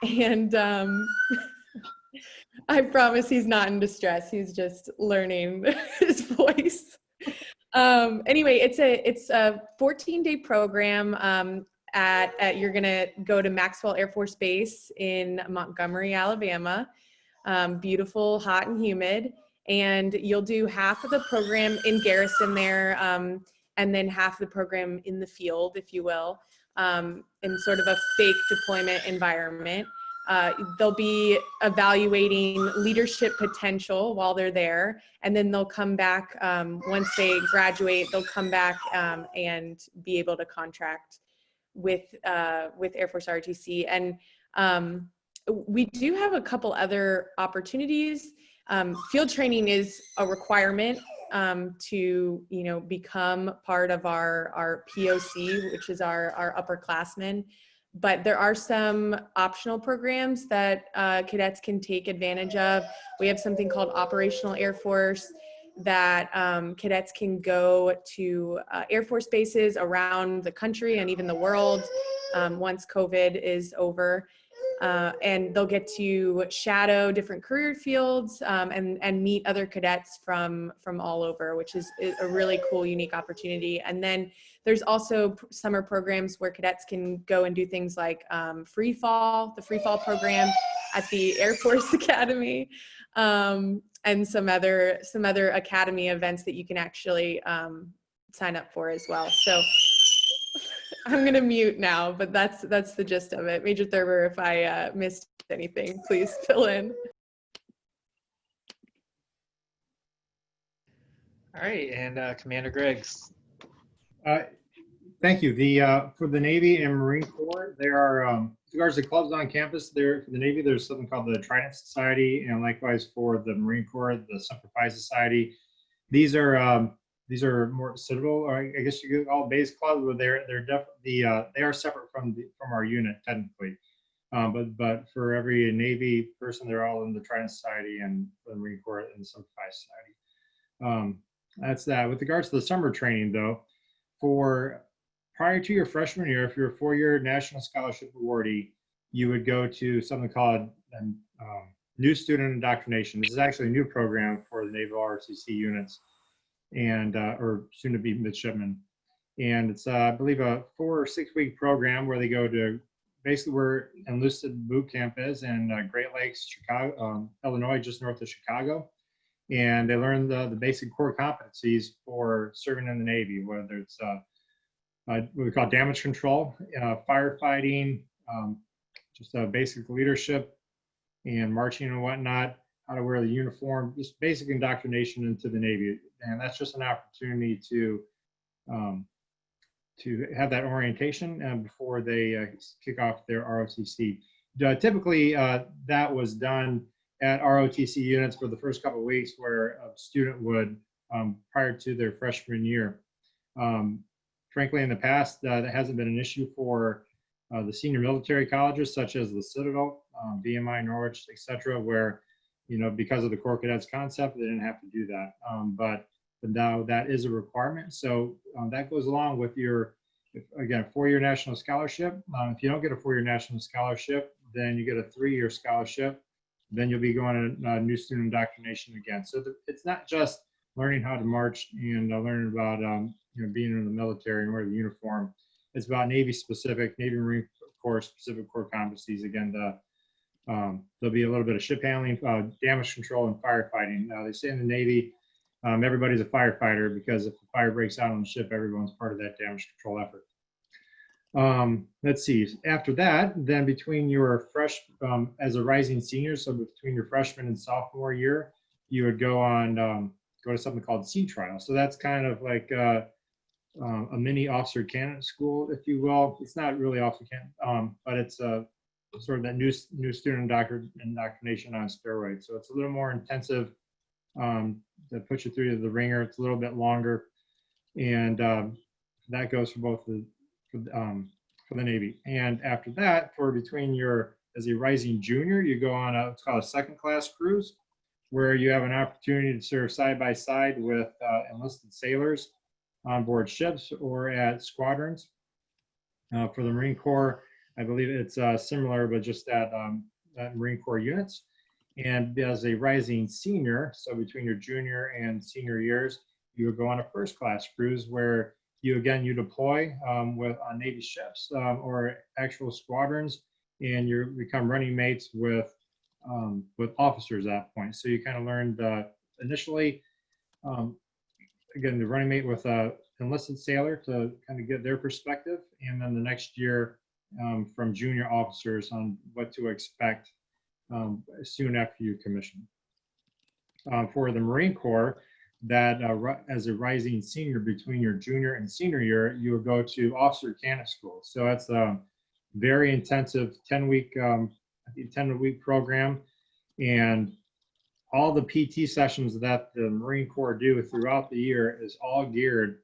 And I promise he's not in distress. He's just learning his voice. Anyway, it's a 14-day program. You're gonna go to Maxwell Air Force Base in Montgomery, Alabama. Beautiful, hot and humid. And you'll do half of the program in garrison there, and then half the program in the field, if you will, in sort of a fake deployment environment. They'll be evaluating leadership potential while they're there, and then they'll come back, once they graduate, they'll come back and be able to contract with Air Force ROTC. And we do have a couple other opportunities. Field training is a requirement to become part of our POC, which is our upperclassmen. But there are some optional programs that cadets can take advantage of. We have something called Operational Air Force that cadets can go to Air Force bases around the country and even the world once COVID is over. And they'll get to shadow different career fields and meet other cadets from all over, which is a really cool, unique opportunity. And then there's also summer programs where cadets can go and do things like the free fall program at the Air Force Academy, and some other academy events that you can actually sign up for as well. So I'm gonna mute now, but that's the gist of it. Major Thurber, if I missed anything, please fill in. All right, and Commander Griggs. Thank you. For the Navy and Marine Corps, there are, as regards to clubs on campus, there for the Navy, there's something called the Trident Society, and likewise for the Marine Corps, the Semper Fi Society. These are more Citadel, or I guess you could call base clubs, but they're definitely they are separate from our unit technically. But for every Navy person, they're all in the Trident Society, and for the Marine Corps in the Semper Fi Society. That's that. With regards to the summer training, though, prior to your freshman year, if you're a 4-year National Scholarship awardee, you would go to something called New Student Indoctrination. This is actually a new program for the Naval ROTC units, and or soon to be midshipmen. And it's I believe a 4 or 6 week program where they go to basically where enlisted boot camp is in Great Lakes, Chicago, Illinois, just north of Chicago. And they learn the basic core competencies for serving in the Navy, whether it's what we call damage control, firefighting, just basic leadership and marching and whatnot, how to wear the uniform, just basic indoctrination into the Navy. And that's just an opportunity to have that orientation before they kick off their ROTC. Typically, that was done at ROTC units for the first couple of weeks, where a student would, prior to their freshman year. Frankly, in the past, that hasn't been an issue for the senior military colleges, such as the Citadel, VMI, Norwich, etc., where, because of the Corps Cadets concept, they didn't have to do that. But now that is a requirement. So that goes along with your, again, 4-year national scholarship. If you don't get a 4-year national scholarship, then you get a 3-year scholarship. Then you'll be going to new student indoctrination again. So it's not just learning how to march and learning about being in the military and wear the uniform. It's about Navy specific, Navy Marine Corps specific core competencies. Again, there'll be a little bit of ship handling, damage control, and firefighting. They say in the Navy, everybody's a firefighter, because if the fire breaks out on the ship, everyone's part of that damage control effort. Let's see, after that, then between your as a rising senior, so between your freshman and sophomore year, you would go to something called Sea Trial. So that's kind of like a mini officer candidate school, if you will. It's not really officer candidate, but it's sort of that new student indoctrination on steroids. So it's a little more intensive, that puts you through the ringer. It's a little bit longer, and that goes for both for the Navy. And after that, as a rising junior, you go on what's called a second class cruise, where you have an opportunity to serve side by side with enlisted sailors on board ships or at squadrons. For the Marine Corps, I believe it's similar, but just at Marine Corps units. And as a rising senior, so between your junior and senior years, you would go on a first class cruise, where you deploy on Navy ships or actual squadrons, and you become running mates with officers at that point. So you kind of learned initially, again, the running mate with an enlisted sailor to kind of get their perspective, and then the next year from junior officers on what to expect soon after you commission. For the Marine Corps, that as a rising senior between your junior and senior year, you would go to officer candidate school. So that's a very intensive 10-week program, and all the PT sessions that the Marine Corps do throughout the year is all geared,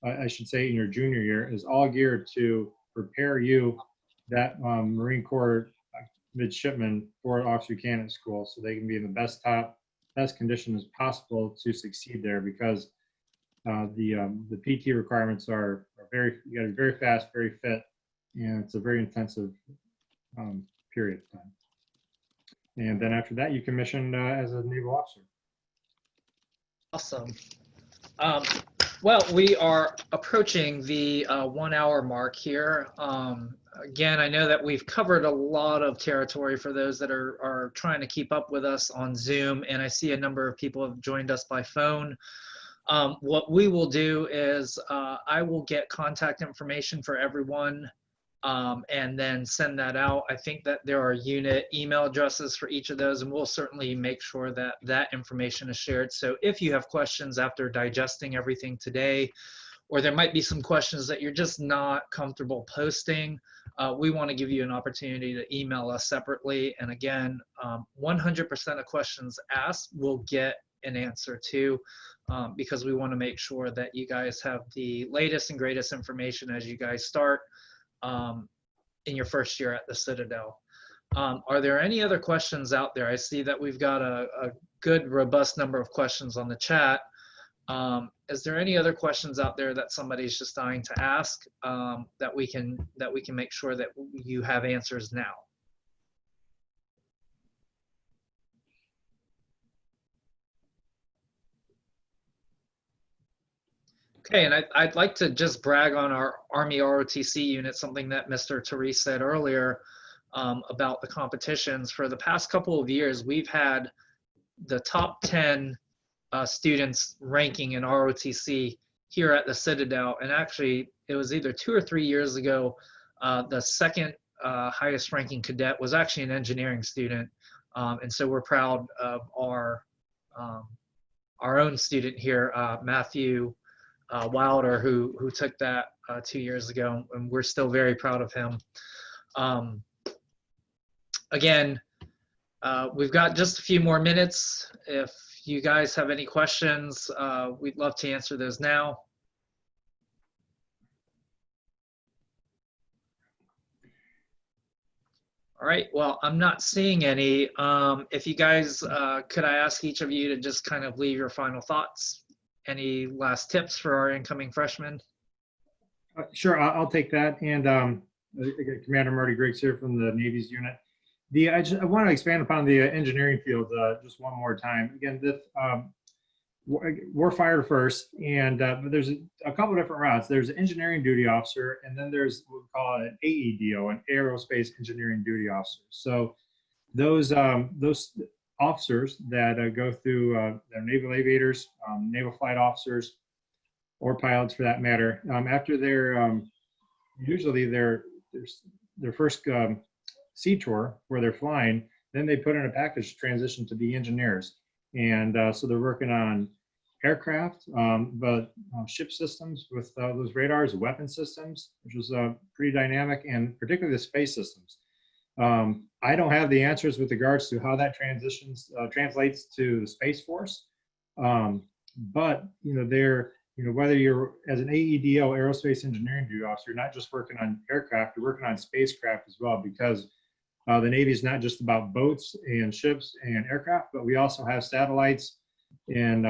I should say in your junior year, is all geared to prepare you that Marine Corps midshipman for officer candidate school, so they can be in the best conditions possible to succeed there, because the PT requirements are very, you got to be very fast, very fit, and it's a very intensive period of time. And then after that, you commission as a naval officer. Awesome. Well, we are approaching the 1 hour mark here. Again, I know that we've covered a lot of territory for those that are trying to keep up with us on Zoom, and I see a number of people have joined us by phone. What we will do is I will get contact information for everyone and then send that out. I think that there are unit email addresses for each of those, and we'll certainly make sure that that information is shared. So if you have questions after digesting everything today, or there might be some questions that you're just not comfortable posting, we want to give you an opportunity to email us separately. And again, 100% of questions asked will get an answer to, because we want to make sure that you guys have the latest and greatest information as you guys start in your first year at the Citadel. Are there any other questions out there? I see that we've got a good, robust number of questions on the chat. Is there any other questions out there that somebody's just dying to ask that we can make sure that you have answers now? Okay, and I'd like to just brag on our Army ROTC unit, something that Mr. Terese said earlier about the competitions. For the past couple of years, we've had the top 10 students ranking in ROTC here at the Citadel. And actually, it was either 2 or 3 years ago, the second highest ranking cadet was actually an engineering student. And so we're proud of our own student here, Matthew Wilder, who took that 2 years ago, and we're still very proud of him. Again, we've got just a few more minutes. If you guys have any questions, we'd love to answer those now. All right, well, I'm not seeing any. If you guys, could I ask each of you to just kind of leave your final thoughts? Any last tips for our incoming freshmen? Sure, I'll take that. And Commander Marty Griggs here from the Navy's unit. I want to expand upon the engineering field just one more time. Again, we're fired first, and but there's a couple of different routes. There's an engineering duty officer, and then there's what we call an AEDO, an aerospace engineering duty officer. So those officers that go through they're naval aviators, naval flight officers, or pilots for that matter. After their usually their first sea tour where they're flying, then they put in a package to transition to be engineers, and so they're working on aircraft, but ship systems with those radars, weapon systems, which was pretty dynamic, and particularly the space systems. I don't have the answers with regards to how that translates to the Space Force, but whether you're as an AEDO, aerospace engineering duty officer, you're not just working on aircraft, you're working on spacecraft as well, because the Navy is not just about boats and ships and aircraft, but we also have satellites and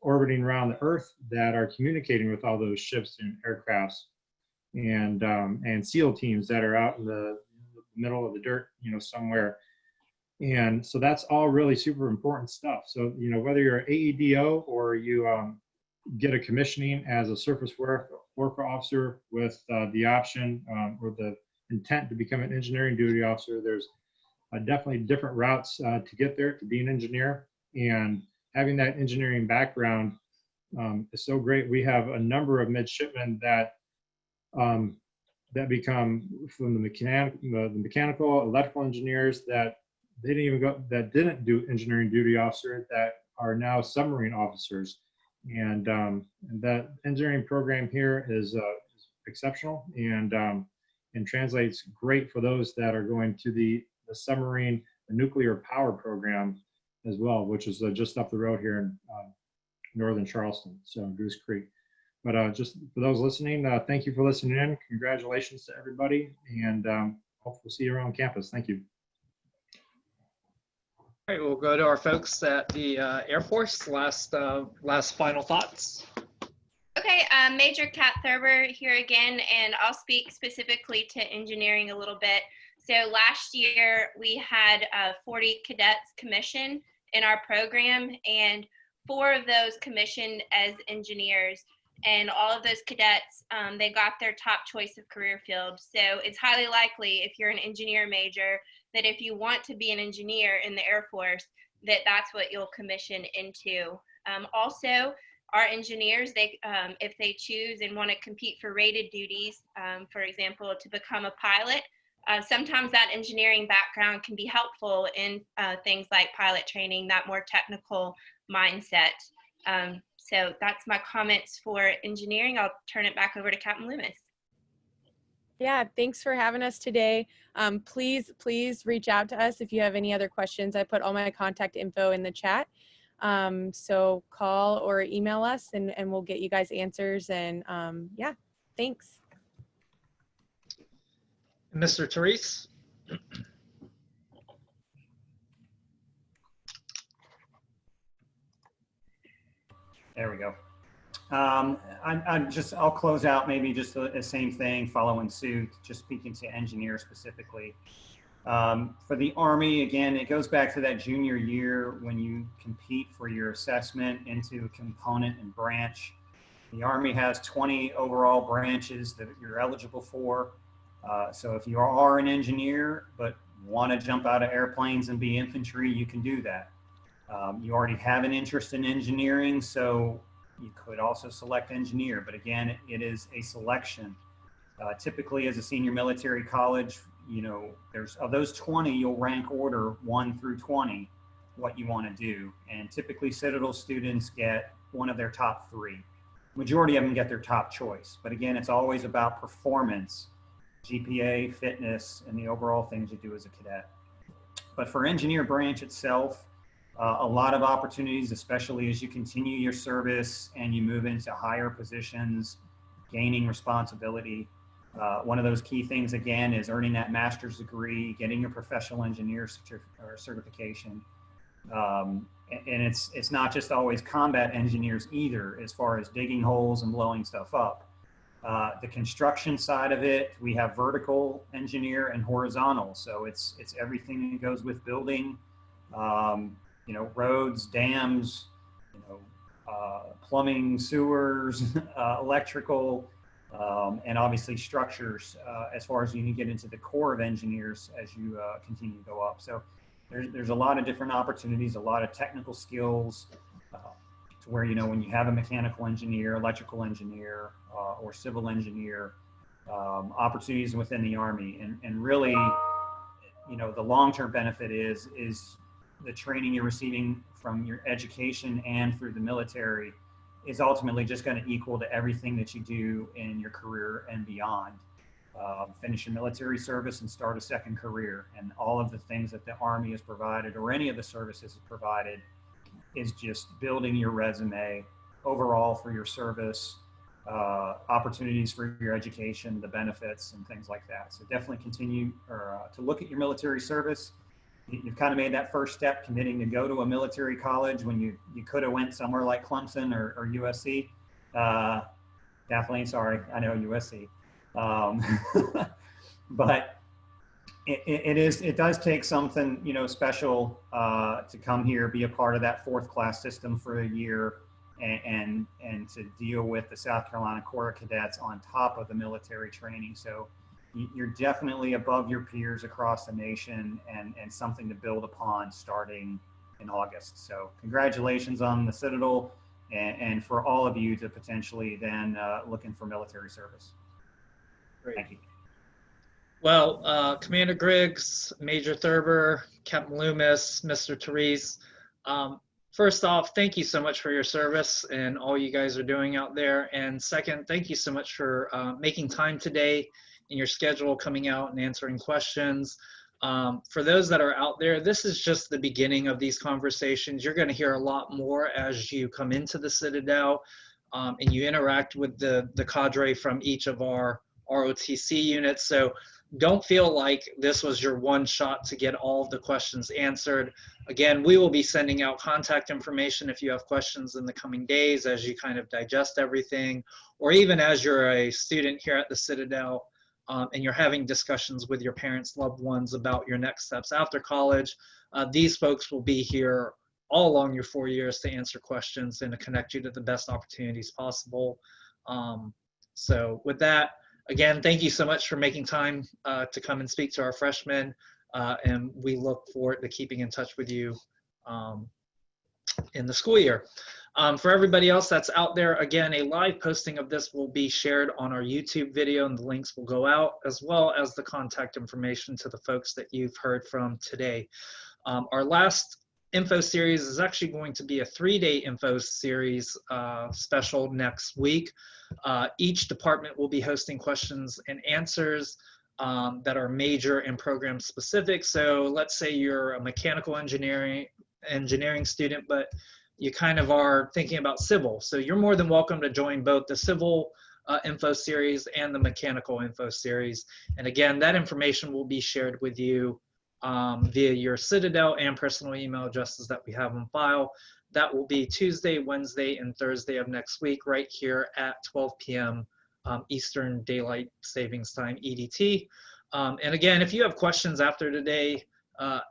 orbiting around the Earth that are communicating with all those ships and aircrafts, and SEAL teams that are out in the middle of the dirt, somewhere. And so that's all really super important stuff. So, whether you're an AEDO or you get a commissioning as a surface warfare officer with the option or the intent to become an engineering duty officer, there's definitely different routes to get there, to be an engineer. And having that engineering background is so great. We have a number of midshipmen that become from the mechanical, electrical engineers that didn't do engineering duty officer, that are now submarine officers. And that engineering program here is exceptional, and translates great for those that are going to the submarine, the nuclear power program as well, which is just up the road here in northern Charleston, so Goose Creek. But just for those listening, thank you for listening in. Congratulations to everybody, and Hope we'll see you around campus. Thank you. All right, we'll go to our folks at the Air Force. Last final thoughts. Okay, Major Capt Thurber here again, and I'll speak specifically to engineering a little bit. So last year we had 40 cadets commissioned in our program, and 4 of those commissioned as engineers. And all of those cadets, they got their top choice of career field. So it's highly likely, if you're an engineer major, that if you want to be an engineer in the Air Force, that's what you'll commission into. Also, our engineers, if they choose and want to compete for rated duties, for example, to become a pilot, sometimes that engineering background can be helpful in things like pilot training, that more technical mindset. So that's my comments for engineering. I'll turn it back over to Capt Loomis. Yeah, thanks for having us today. Please reach out to us if you have any other questions. I put all my contact info in the chat. So call or email us and we'll get you guys answers. And yeah, thanks. Mr. Terese. There we go. I'll close out maybe just the same thing, following suit, just speaking to engineers specifically. For the Army, again, it goes back to that junior year when you compete for your assessment into a component and branch. The Army has 20 overall branches that you're eligible for. So if you are an engineer but want to jump out of airplanes and be infantry, you can do that. You already have an interest in engineering, so you could also select engineer, but again, it is a selection. Typically as a senior military college, you know, of those 20, you'll rank order 1 through 20, what you want to do. And typically Citadel students get one of their top 3. Majority of them get their top choice. But again, it's always about performance, GPA, fitness, and the overall things you do as a cadet. But for engineer branch itself, a lot of opportunities, especially as you continue your service and you move into higher positions, gaining responsibility. One of those key things, again, is earning that master's degree, getting your professional engineer certification. And it's not just always combat engineers either, as far as digging holes and blowing stuff up. The construction side of it, we have vertical engineer and horizontal. So it's everything that goes with building, you know, roads, dams, you know, plumbing, sewers, electrical, and obviously structures, as far as you can get into the core of engineers as you continue to go up. So there's a lot of different opportunities, a lot of technical skills, to where, you know, when you have a mechanical engineer, electrical engineer, or civil engineer, opportunities within the Army. And really, you know, the long-term benefit is the training you're receiving from your education and through the military is ultimately just going to equal to everything that you do in your career and beyond. Finish your military service and start a second career, and all of the things that the Army has provided, or any of the services has provided, is just building your resume overall for your service, opportunities for your education, the benefits and things like that. So definitely continue to look at your military service. You've kind of made that first step, committing to go to a military college when you could have went somewhere like Clemson or USC. Kathleen, sorry, I know USC. But it does take something, you know, special to come here, be a part of that 4th class system for a year, and to deal with the South Carolina Corps of Cadets on top of the military training. So you're definitely above your peers across the nation, and something to build upon starting in August. So congratulations on the Citadel, and for all of you to potentially then looking for military service. Great. Thank you. Well, Commander Griggs, Major Thurber, Capt Loomis, Mr. Terese, first off, thank you so much for your service and all you guys are doing out there. And second, thank you so much for making time today in your schedule, coming out and answering questions. For those that are out there, this is just the beginning of these conversations. You're going to hear a lot more as you come into the Citadel and you interact with the cadre from each of our ROTC units. So don't feel like this was your one shot to get all of the questions answered. Again, we will be sending out contact information if you have questions in the coming days as you kind of digest everything, or even as you're a student here at the Citadel and you're having discussions with your parents, loved ones about your next steps after college. These folks will be here all along your 4 years to answer questions and to connect you to the best opportunities possible. So with that, again, thank you so much for making time to come and speak to our freshmen, and we look forward to keeping in touch with you in the school year. For everybody else that's out there, again, a live posting of this will be shared on our YouTube video, and the links will go out, as well as the contact information to the folks that you've heard from today. Our last info series is actually going to be a 3-day info series special next week. Each department will be hosting questions and answers that are major and program specific. So let's say you're a mechanical engineering student, but you kind of are thinking about civil. So you're more than welcome to join both the civil info series and the mechanical info series. And again, that information will be shared with you via your Citadel and personal email addresses that we have on file. That will be Tuesday, Wednesday, and Thursday of next week, right here at 12 p.m. Eastern Daylight Savings Time, EDT. And again, if you have questions after today,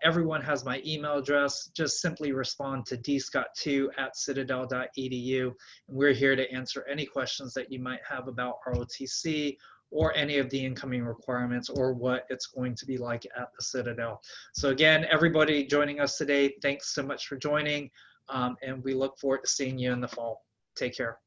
everyone has my email address. Just simply respond to dscott2@citadel.edu. And we're here to answer any questions that you might have about ROTC or any of the incoming requirements or what it's going to be like at the Citadel. So again, everybody joining us today, thanks so much for joining. And we look forward to seeing you in the fall. Take care.